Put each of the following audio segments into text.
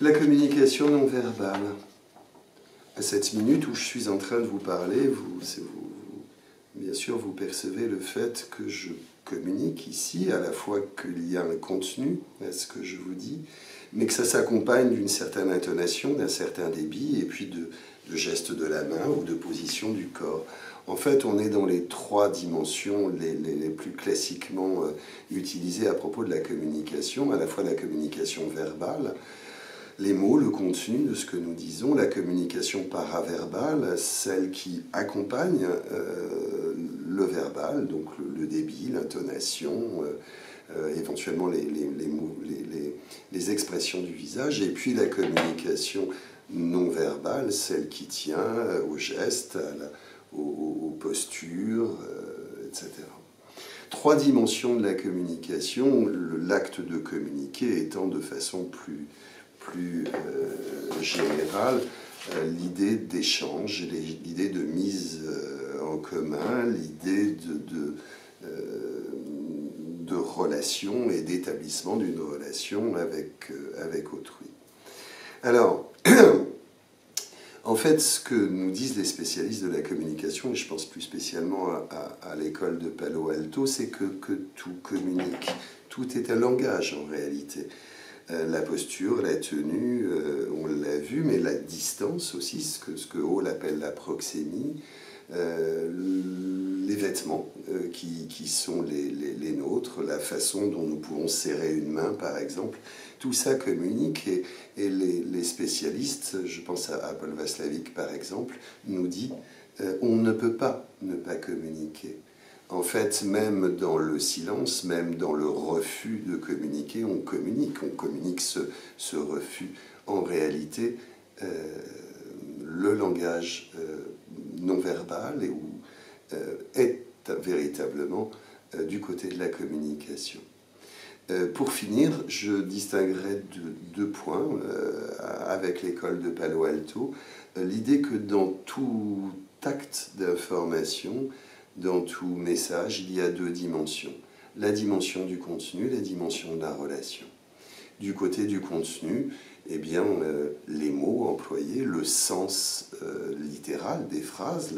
La communication non verbale. À cette minute où je suis en train de vous parler, bien sûr, vous percevez le fait que je communique ici, à la fois qu'il y a un contenu à ce que je vous dis, mais que ça s'accompagne d'une certaine intonation, d'un certain débit, et puis de gestes de la main ou de position du corps. En fait, on est dans les trois dimensions les plus classiquement utilisées à propos de la communication, à la fois la communication verbale, les mots, le contenu de ce que nous disons, la communication paraverbale, celle qui accompagne le verbal, donc le débit, l'intonation, éventuellement les expressions du visage, et puis la communication non verbale, celle qui tient aux gestes, aux postures, etc. Trois dimensions de la communication, l'acte de communiquer étant de façon plus générale, l'idée d'échange, l'idée de mise en commun, l'idée de relation et d'établissement d'une relation avec autrui. Alors, en fait, ce que nous disent les spécialistes de la communication, et je pense plus spécialement à l'école de Palo Alto, c'est que tout communique, tout est un langage en réalité. La posture, la tenue, on l'a vu, mais la distance aussi, ce que Hall appelle la proxémie, les vêtements qui sont les nôtres, la façon dont nous pouvons serrer une main, par exemple, tout ça communique et les spécialistes, je pense à Paul Václavic par exemple, nous dit on ne peut pas ne pas communiquer. En fait, même dans le silence, même dans le refus de communiquer, on communique ce refus. En réalité, le langage non verbal est véritablement du côté de la communication. Pour finir, je distinguerai deux points avec l'école de Palo Alto. L'idée que dans tout acte d'information, dans tout message, il y a deux dimensions. La dimension du contenu, la dimension de la relation. Du côté du contenu, eh bien, les mots employés, le sens littéral des phrases,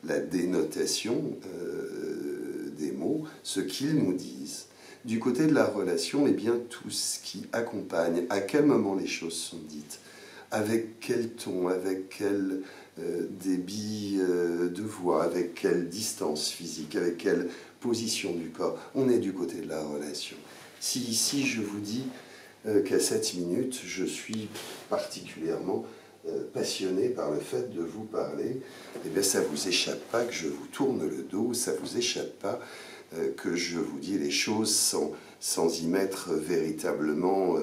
la dénotation des mots, ce qu'ils nous disent. Du côté de la relation, eh bien, tout ce qui accompagne, à quel moment les choses sont dites, avec quel ton, avec quel débit de voix, avec quelle distance physique, avec quelle position du corps. On est du côté de la relation. Si ici je vous dis qu'à cette minute, je suis particulièrement passionné par le fait de vous parler, eh bien ça ne vous échappe pas que je vous tourne le dos, ça ne vous échappe pas que je vous dis les choses sans y mettre véritablement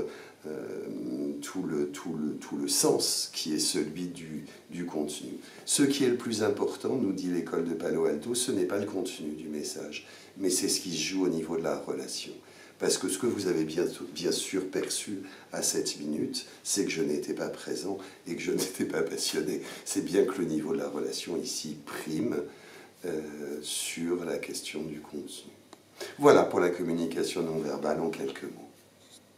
tout le sens qui est celui du contenu. Ce qui est le plus important, nous dit l'école de Palo Alto, ce n'est pas le contenu du message, mais c'est ce qui se joue au niveau de la relation. Parce que ce que vous avez bien sûr perçu à cette minute, c'est que je n'étais pas présent et que je n'étais pas passionné. C'est bien que le niveau de la relation ici prime sur la question du contenu. Voilà pour la communication non verbale en quelques mots.